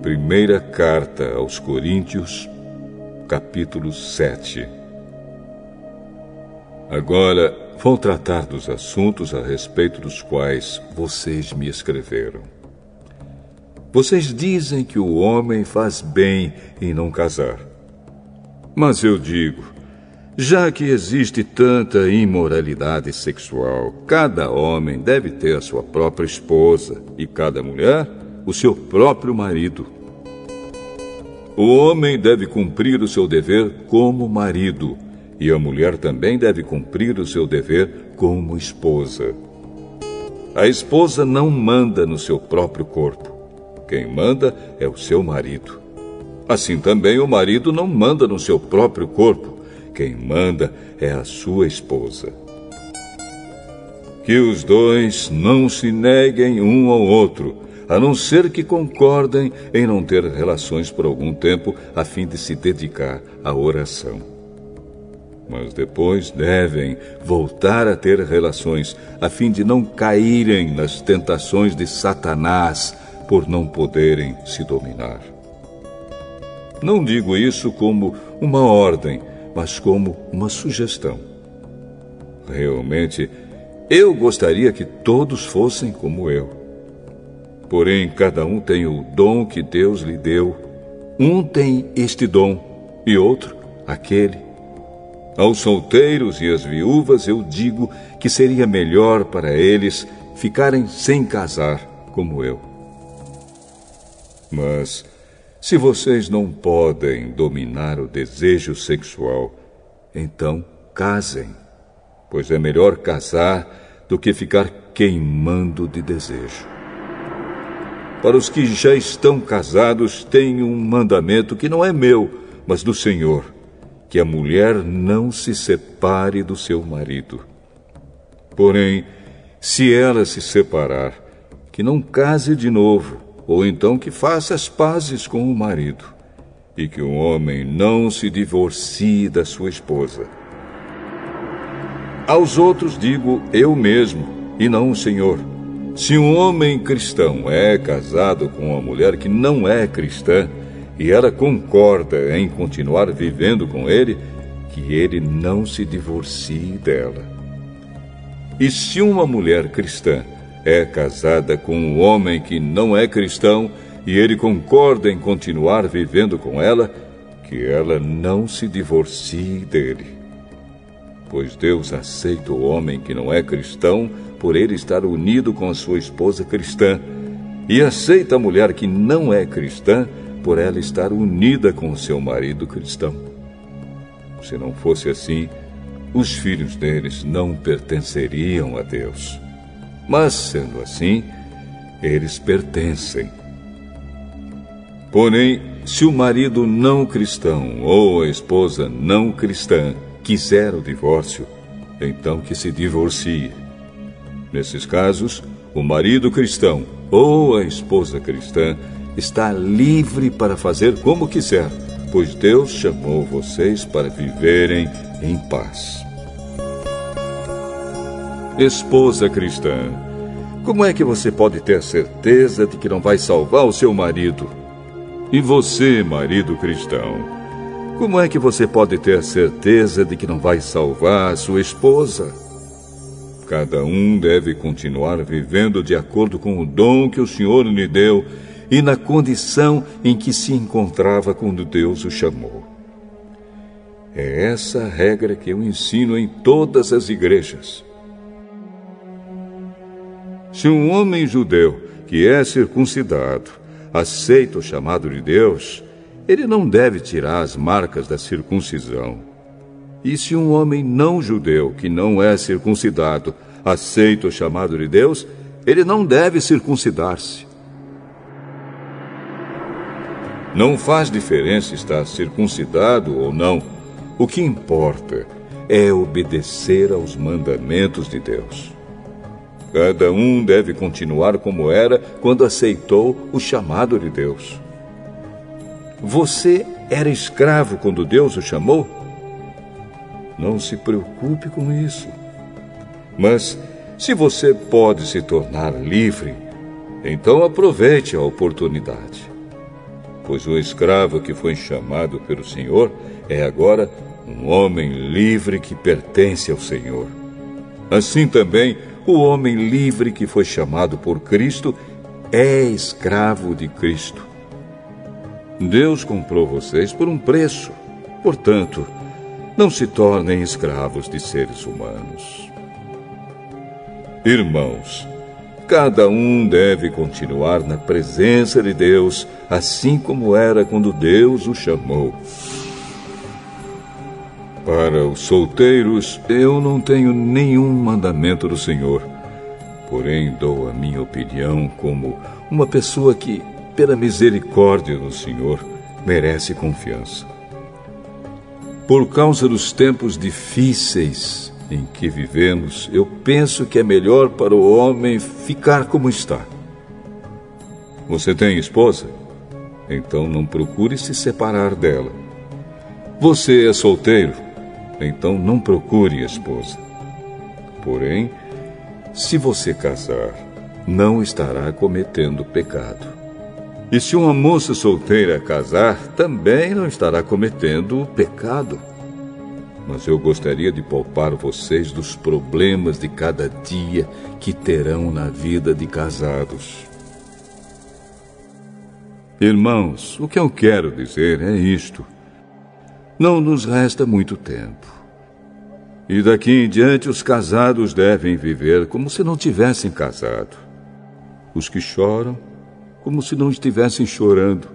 Primeira carta aos Coríntios, capítulo 7. Agora vou tratar dos assuntos a respeito dos quais vocês me escreveram. Vocês dizem que o homem faz bem em não casar. Mas eu digo, já que existe tanta imoralidade sexual, cada homem deve ter a sua própria esposa e cada mulher o seu próprio marido. O homem deve cumprir o seu dever como marido, e a mulher também deve cumprir o seu dever como esposa. A esposa não manda no seu próprio corpo. Quem manda é o seu marido. Assim também o marido não manda no seu próprio corpo. Quem manda é a sua esposa. Que os dois não se neguem um ao outro, a não ser que concordem em não ter relações por algum tempo, a fim de se dedicar à oração. Mas depois devem voltar a ter relações, a fim de não caírem nas tentações de Satanás, por não poderem se dominar. Não digo isso como uma ordem, mas como uma sugestão. Realmente, eu gostaria que todos fossem como eu. Porém, cada um tem o dom que Deus lhe deu. Um tem este dom e outro aquele. Aos solteiros e às viúvas eu digo que seria melhor para eles ficarem sem casar, como eu. Mas, se vocês não podem dominar o desejo sexual, então casem, pois é melhor casar do que ficar queimando de desejo. Para os que já estão casados, tenho um mandamento que não é meu, mas do Senhor, que a mulher não se separe do seu marido. Porém, se ela se separar, que não case de novo, ou então que faça as pazes com o marido, e que o homem não se divorcie da sua esposa. Aos outros digo eu mesmo, e não o Senhor. Se um homem cristão é casado com uma mulher que não é cristã, e ela concorda em continuar vivendo com ele, que ele não se divorcie dela. E se uma mulher cristã é casada com um homem que não é cristão, e ele concorda em continuar vivendo com ela, que ela não se divorcie dele. Pois Deus aceita o homem que não é cristão por ele estar unido com a sua esposa cristã, e aceita a mulher que não é cristã por ela estar unida com o seu marido cristão. Se não fosse assim, os filhos deles não pertenceriam a Deus. Mas, sendo assim, eles pertencem. Porém, se o marido não cristão ou a esposa não cristã quiser o divórcio, então que se divorcie. Nesses casos, o marido cristão ou a esposa cristã está livre para fazer como quiser, pois Deus chamou vocês para viverem em paz. Esposa cristã, como é que você pode ter certeza de que não vai salvar o seu marido? E você, marido cristão, como é que você pode ter certeza de que não vai salvar a sua esposa? Cada um deve continuar vivendo de acordo com o dom que o Senhor lhe deu e na condição em que se encontrava quando Deus o chamou. É essa a regra que eu ensino em todas as igrejas. Se um homem judeu que é circuncidado aceita o chamado de Deus, ele não deve tirar as marcas da circuncisão. E se um homem não judeu que não é circuncidado aceita o chamado de Deus, ele não deve circuncidar-se. Não faz diferença estar circuncidado ou não. O que importa é obedecer aos mandamentos de Deus. Cada um deve continuar como era quando aceitou o chamado de Deus. Você era escravo quando Deus o chamou? Não se preocupe com isso. Mas, se você pode se tornar livre, então aproveite a oportunidade. pois o escravo que foi chamado pelo Senhor é agora um homem livre que pertence ao Senhor. Assim também, o homem livre que foi chamado por Cristo é escravo de Cristo. Deus comprou vocês por um preço. Portanto, não se tornem escravos de seres humanos. Irmãos, cada um deve continuar na presença de Deus, assim como era quando Deus o chamou. Para os solteiros, eu não tenho nenhum mandamento do Senhor, porém dou a minha opinião como uma pessoa que, pela misericórdia do Senhor, merece confiança. Por causa dos tempos difíceis em que vivemos, eu penso que é melhor para o homem ficar como está. Você tem esposa? Então não procure se separar dela. Você é solteiro? Então não procure esposa. Porém, se você casar, não estará cometendo pecado. E se uma moça solteira casar, também não estará cometendo pecado. Mas eu gostaria de poupar vocês dos problemas de cada dia que terão na vida de casados. Irmãos, o que eu quero dizer é isto. Não nos resta muito tempo. E daqui em diante os casados devem viver como se não tivessem casado. Os que choram, como se não estivessem chorando.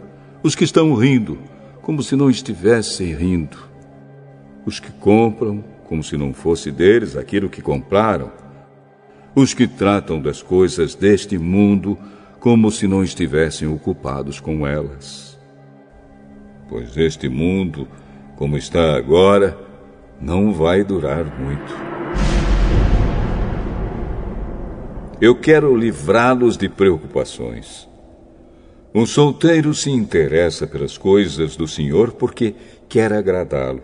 Os que estão rindo, como se não estivessem rindo. Os que compram, como se não fosse deles aquilo que compraram. Os que tratam das coisas deste mundo, como se não estivessem ocupados com elas. Pois este mundo, como está agora, não vai durar muito. Eu quero livrá-los de preocupações. Um solteiro se interessa pelas coisas do Senhor porque quer agradá-lo.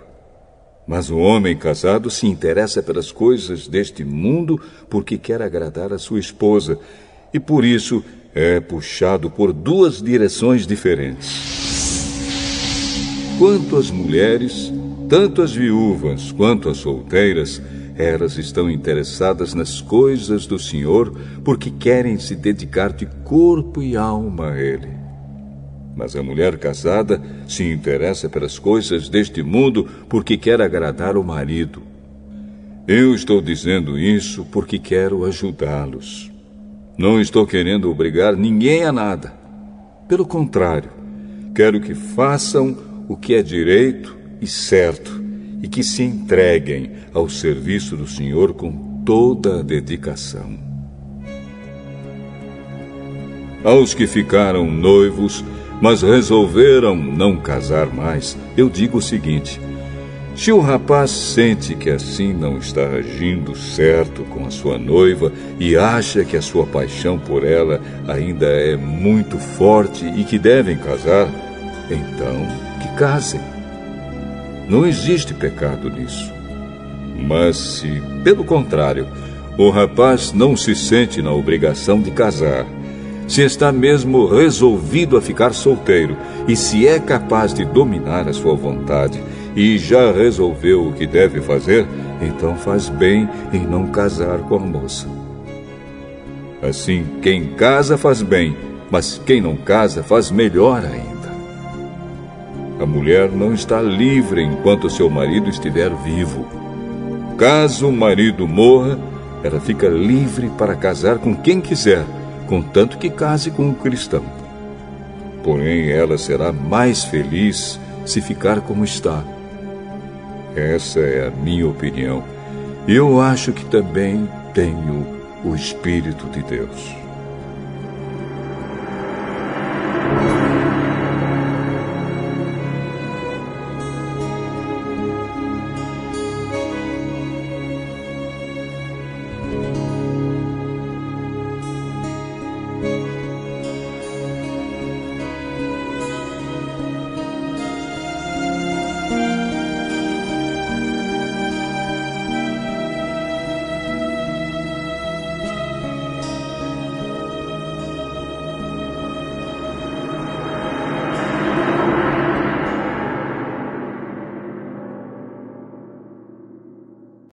Mas o homem casado se interessa pelas coisas deste mundo porque quer agradar a sua esposa e por isso é puxado por duas direções diferentes. Quanto às mulheres, tanto as viúvas quanto as solteiras, elas estão interessadas nas coisas do Senhor porque querem se dedicar de corpo e alma a Ele. Mas a mulher casada se interessa pelas coisas deste mundo porque quer agradar o marido. Eu estou dizendo isso porque quero ajudá-los. Não estou querendo obrigar ninguém a nada. Pelo contrário, quero que façam o que é direito e certo e que se entreguem ao serviço do Senhor com toda a dedicação. Aos que ficaram noivos, mas resolveram não casar mais, eu digo o seguinte: se o rapaz sente que assim não está agindo certo com a sua noiva e acha que a sua paixão por ela ainda é muito forte e que devem casar, então que casem. Não existe pecado nisso. Mas se, pelo contrário, o rapaz não se sente na obrigação de casar, se está mesmo resolvido a ficar solteiro e se é capaz de dominar a sua vontade e já resolveu o que deve fazer, então faz bem em não casar com a moça. Assim, quem casa faz bem, mas quem não casa faz melhor ainda. A mulher não está livre enquanto seu marido estiver vivo. Caso o marido morra, ela fica livre para casar com quem quiser, contanto que case com um cristão. Porém, ela será mais feliz se ficar como está. Essa é a minha opinião. E eu acho que também tenho o Espírito de Deus.